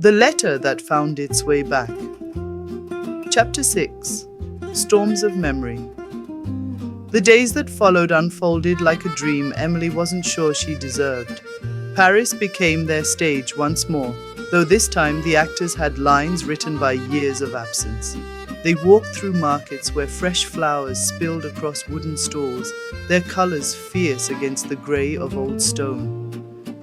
The letter that found its way back. Chapter 6. Storms of Memory. The days that followed unfolded like a dream Emily wasn't sure she deserved. Paris became their stage once more, though this time the actors had lines written by years of absence. They walked through markets where fresh flowers spilled across wooden stalls, their colors fierce against the grey of old stone.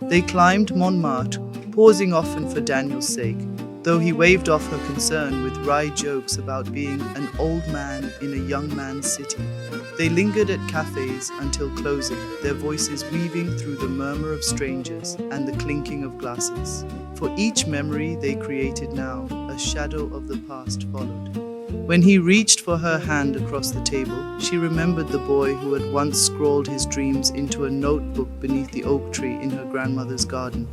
They climbed Montmartre, pausing often for Daniel's sake, though he waved off her concern with wry jokes about being an old man in a young man's city. They lingered at cafes until closing, their voices weaving through the murmur of strangers and the clinking of glasses. For each memory they created now, a shadow of the past followed. When he reached for her hand across the table, she remembered the boy who had once scrawled his dreams into a notebook beneath the oak tree in her grandmother's garden.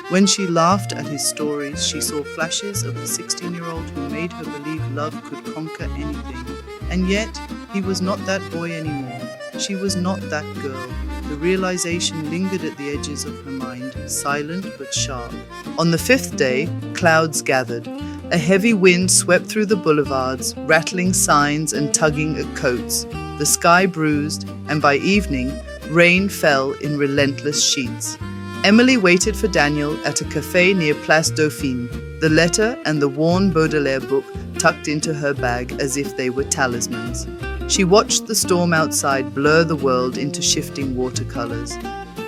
When she laughed at his stories, she saw flashes of the 16-year-old who made her believe love could conquer anything. And yet, he was not that boy anymore. She was not that girl. The realization lingered at the edges of her mind, silent but sharp. On the fifth day, clouds gathered. A heavy wind swept through the boulevards, rattling signs and tugging at coats. The sky bruised, and by evening, rain fell in relentless sheets. Emily waited for Daniel at a café near Place Dauphine, the letter and the worn Baudelaire book tucked into her bag as if they were talismans. She watched the storm outside blur the world into shifting watercolors.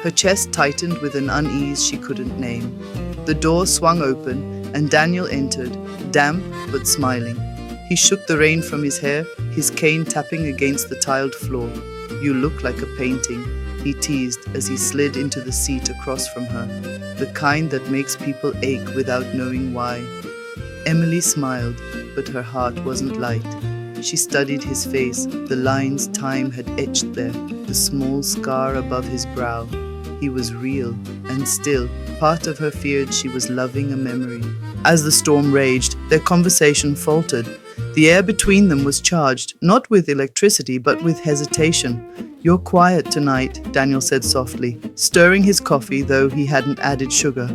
Her chest tightened with an unease she couldn't name. The door swung open, and Daniel entered, damp but smiling. He shook the rain from his hair, his cane tapping against the tiled floor. "You look like a painting," he teased as he slid into the seat across from her, the kind that makes people ache without knowing why. Emily smiled, but her heart wasn't light. She studied his face, the lines time had etched there, the small scar above his brow. He was real, and still, part of her feared she was loving a memory. As the storm raged, their conversation faltered. The air between them was charged, not with electricity, but with hesitation. "You're quiet tonight," Daniel said softly, stirring his coffee though he hadn't added sugar.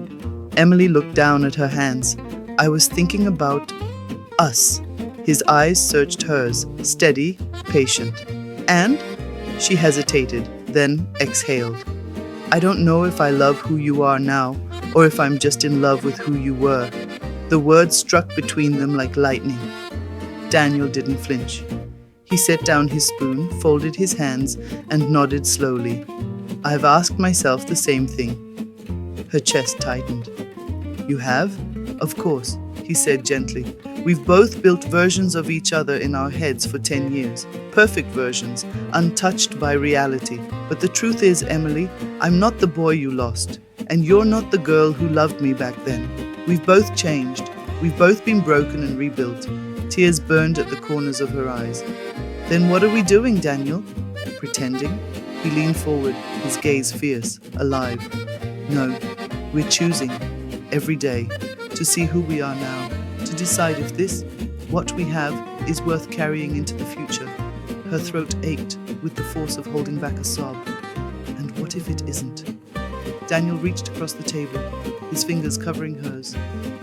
Emily looked down at her hands. "I was thinking about us." His eyes searched hers, steady, patient. "And?" She hesitated, then exhaled. "I don't know if I love who you are now, or if I'm just in love with who you were." The words struck between them like lightning. Daniel didn't flinch. He set down his spoon, folded his hands, and nodded slowly. "I've asked myself the same thing." Her chest tightened. "You have?" "Of course," he said gently. "We've both built versions of each other in our heads for 10 years. Perfect versions, untouched by reality. But the truth is, Emily, I'm not the boy you lost. And you're not the girl who loved me back then. We've both changed. We've both been broken and rebuilt." Tears burned at the corners of her eyes. "Then what are we doing, Daniel?" "Pretending?" He leaned forward, his gaze fierce, alive. "No, we're choosing, every day, to see who we are now, to decide if this, what we have, is worth carrying into the future." Her throat ached with the force of holding back a sob. "And what if it isn't?" Daniel reached across the table, his fingers covering hers.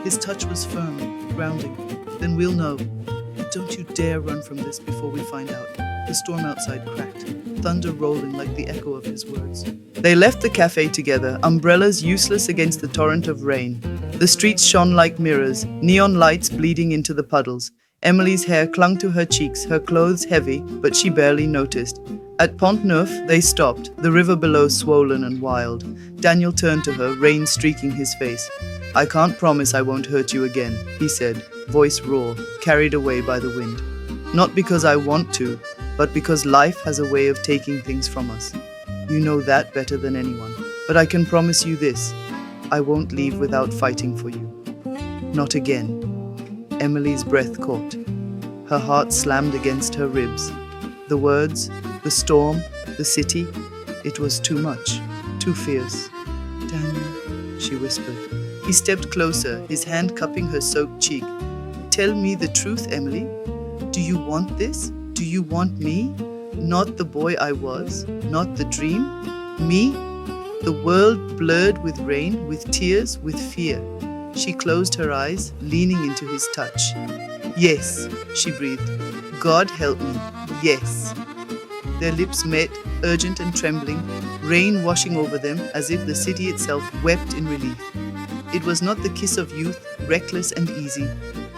His touch was firm, grounding. "Then we'll know. Don't you dare run from this before we find out." The storm outside cracked, thunder rolling like the echo of his words. They left the cafe together, umbrellas useless against the torrent of rain. The streets shone like mirrors, neon lights bleeding into the puddles. Emily's hair clung to her cheeks, her clothes heavy, but she barely noticed. At Pont Neuf, they stopped, the river below swollen and wild. Daniel turned to her, rain streaking his face. "I can't promise I won't hurt you again," he said, voice raw, carried away by the wind. "Not because I want to, but because life has a way of taking things from us. You know that better than anyone. But I can promise you this, I won't leave without fighting for you. Not again." Emily's breath caught. Her heart slammed against her ribs. The words, the storm, the city, it was too much, too fierce. "Daniel," she whispered. He stepped closer, his hand cupping her soaked cheek. "Tell me the truth, Emily. Do you want this? Do you want me? Not the boy I was, not the dream? Me?" The world blurred with rain, with tears, with fear. She closed her eyes, leaning into his touch. Yes, she breathed. God help me. Yes. Their lips met, urgent and trembling, rain washing over them as if the city itself wept in relief. It was not the kiss of youth, reckless and easy.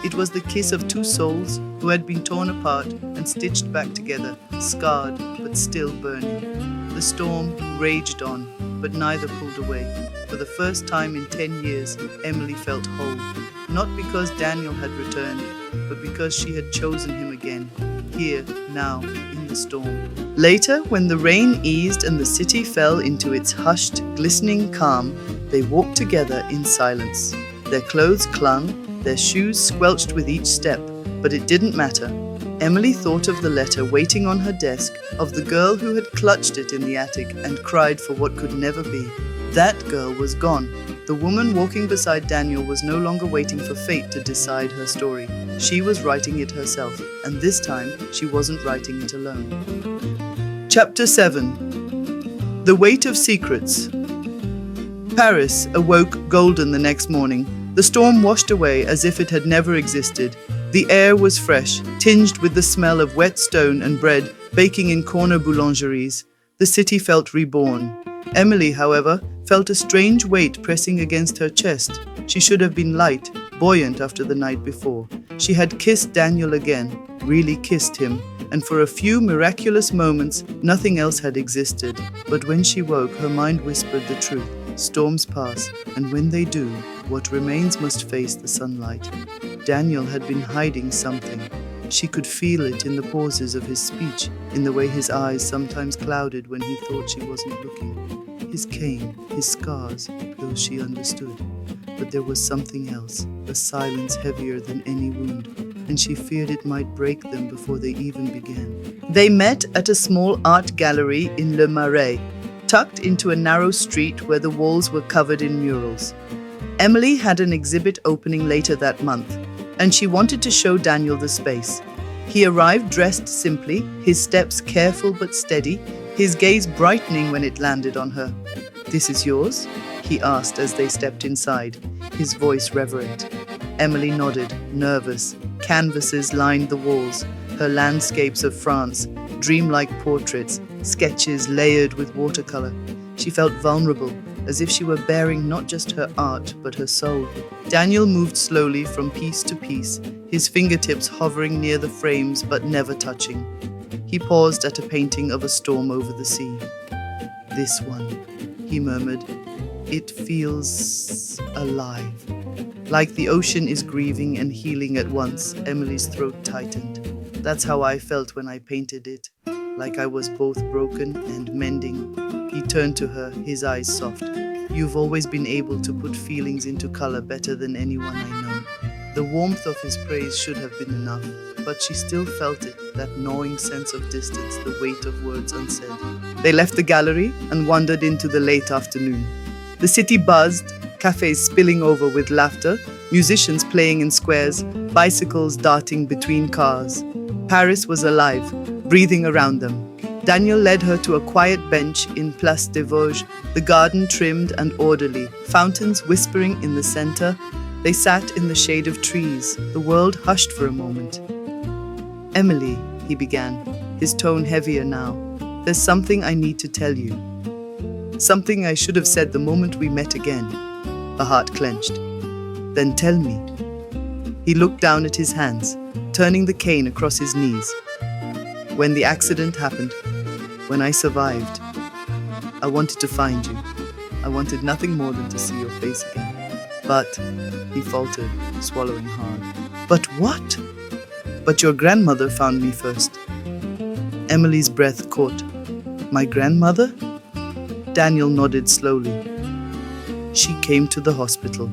It was the kiss of two souls who had been torn apart and stitched back together, scarred but still burning. The storm raged on, but neither pulled away. For the first time in 10 years, Emily felt whole, not because Daniel had returned, but because she had chosen him again, here, now, in the storm. Later, when the rain eased and the city fell into its hushed, glistening calm, they walked together in silence. Their clothes clung, their shoes squelched with each step, but it didn't matter. Emily thought of the letter waiting on her desk, of the girl who had clutched it in the attic and cried for what could never be. That girl was gone. The woman walking beside Daniel was no longer waiting for fate to decide her story. She was writing it herself, and this time she wasn't writing it alone. Chapter 7. The Weight of Secrets. Paris awoke golden the next morning. The storm washed away as if it had never existed. The air was fresh, tinged with the smell of wet stone and bread baking in corner boulangeries. The city felt reborn. Emily, however, felt a strange weight pressing against her chest. She should have been light, buoyant after the night before. She had kissed Daniel again, really kissed him, and for a few miraculous moments, nothing else had existed. But when she woke, her mind whispered the truth. Storms pass, and when they do, what remains must face the sunlight. Daniel had been hiding something. She could feel it in the pauses of his speech, in the way his eyes sometimes clouded when he thought she wasn't looking. His cane, his scars, those she understood. But there was something else, a silence heavier than any wound, and she feared it might break them before they even began. They met at a small art gallery in Le Marais, tucked into a narrow street where the walls were covered in murals. Emily had an exhibit opening later that month, and she wanted to show Daniel the space. He arrived dressed simply, his steps careful but steady, his gaze brightening when it landed on her. "This is yours?" he asked as they stepped inside, his voice reverent. Emily nodded, nervous. Canvases lined the walls, her landscapes of France, dreamlike portraits, sketches layered with watercolor. She felt vulnerable, as if she were bearing not just her art, but her soul. Daniel moved slowly from piece to piece, his fingertips hovering near the frames but never touching. He paused at a painting of a storm over the sea. "This one," he murmured. "It feels alive. Like the ocean is grieving and healing at once." Emily's throat tightened. "That's how I felt when I painted it, like I was both broken and mending." He turned to her, his eyes soft. "You've always been able to put feelings into color better than anyone I know." The warmth of his praise should have been enough, but she still felt it, that gnawing sense of distance, the weight of words unsaid. They left the gallery and wandered into the late afternoon. The city buzzed, cafes spilling over with laughter, musicians playing in squares, bicycles darting between cars. Paris was alive, breathing around them. Daniel led her to a quiet bench in Place des Vosges, the garden trimmed and orderly, fountains whispering in the center. They sat in the shade of trees. The world hushed for a moment. "Emily," he began, his tone heavier now, "there's something I need to tell you. Something I should have said the moment we met again." Her heart clenched. "Then tell me." He looked down at his hands, turning the cane across his knees. "When the accident happened, when I survived, I wanted to find you. I wanted nothing more than to see your face again. But," he faltered, swallowing hard. "But what?" "But your grandmother found me first." Emily's breath caught. "My grandmother?" Daniel nodded slowly. "She came to the hospital.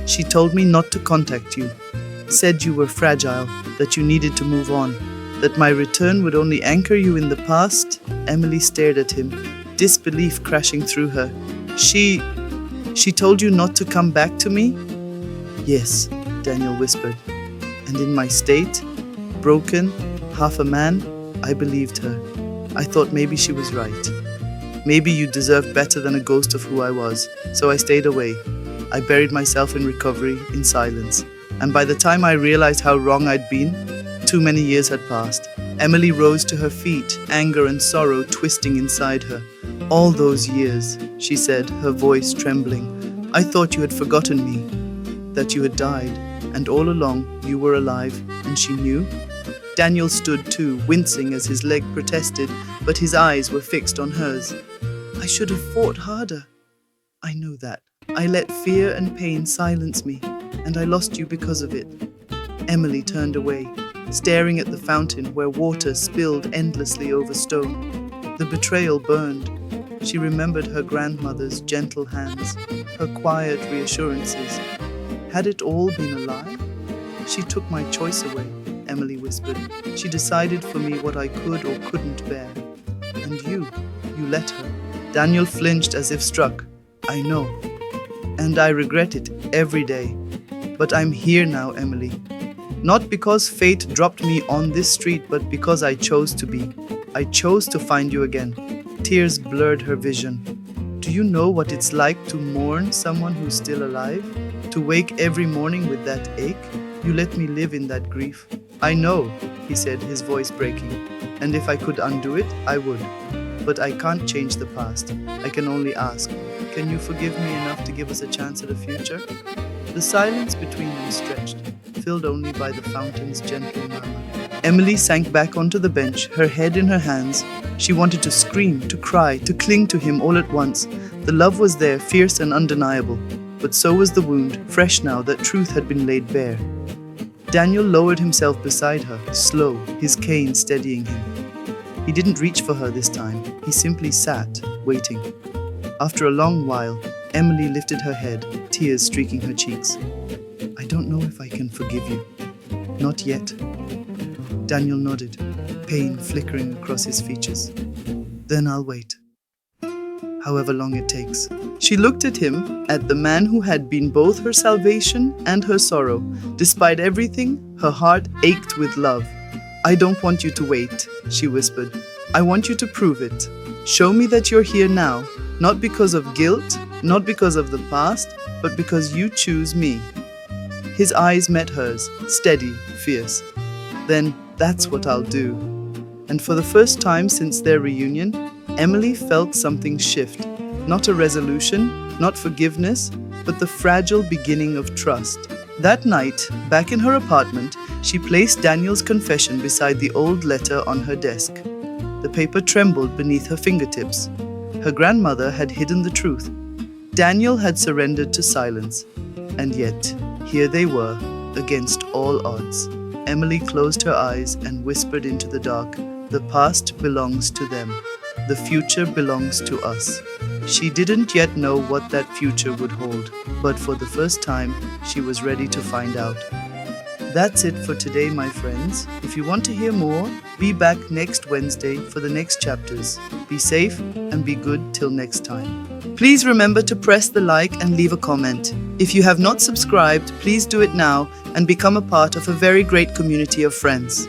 She told me not to contact you, said you were fragile, that you needed to move on, that my return would only anchor you in the past." Emily stared at him, disbelief crashing through her. She told you not to come back to me?" "Yes," Daniel whispered. "And in my state, broken, half a man, I believed her. I thought maybe she was right. Maybe you deserved better than a ghost of who I was, so I stayed away. I buried myself in recovery, in silence. And by the time I realized how wrong I'd been, too many years had passed. Emily rose to her feet, anger and sorrow twisting inside her. "All those years," she said, her voice trembling. "I thought you had forgotten me, that you had died, and all along you were alive, and she knew?" Daniel stood too, wincing as his leg protested, but his eyes were fixed on hers. "I should have fought harder." "I know that. I let fear and pain silence me, and I lost you because of it." Emily turned away, staring at the fountain where water spilled endlessly over stone. The betrayal burned. She remembered her grandmother's gentle hands, her quiet reassurances. Had it all been a lie? "She took my choice away," Emily whispered. "She decided for me what I could or couldn't bear. And you let her." Daniel flinched as if struck. "I know. And I regret it every day. But I'm here now, Emily. Not because fate dropped me on this street, but because I chose to be. I chose to find you again." Tears blurred her vision. "Do you know what it's like to mourn someone who's still alive? To wake every morning with that ache? You let me live in that grief." "I know," he said, his voice breaking. "And if I could undo it, I would. But I can't change the past. I can only ask, can you forgive me enough to give us a chance at a future?" The silence between them stretched, filled only by the fountain's gentle murmur. Emily sank back onto the bench, her head in her hands. She wanted to scream, to cry, to cling to him all at once. The love was there, fierce and undeniable. But so was the wound, fresh now that truth had been laid bare. Daniel lowered himself beside her, slow, his cane steadying him. He didn't reach for her this time. He simply sat, waiting. After a long while, Emily lifted her head, tears streaking her cheeks. "I don't know if I can forgive you. Not yet." Daniel nodded, pain flickering across his features. "Then I'll wait. However long it takes." She looked at him, at the man who had been both her salvation and her sorrow. Despite everything, her heart ached with love. "I don't want you to wait," she whispered. "I want you to prove it. Show me that you're here now, not because of guilt, not because of the past, but because you choose me." His eyes met hers, steady, fierce. "Then that's what I'll do." And for the first time since their reunion, Emily felt something shift. Not a resolution, not forgiveness, but the fragile beginning of trust. That night, back in her apartment, she placed Daniel's confession beside the old letter on her desk. The paper trembled beneath her fingertips. Her grandmother had hidden the truth. Daniel had surrendered to silence. And yet, here they were, against all odds. Emily closed her eyes and whispered into the dark, "The past belongs to them. The future belongs to us." She didn't yet know what that future would hold, but for the first time, she was ready to find out. That's it for today, my friends. If you want to hear more, be back next Wednesday for the next chapters. Be safe and be good till next time. Please remember to press the like and leave a comment. If you have not subscribed, please do it now and become a part of a very great community of friends.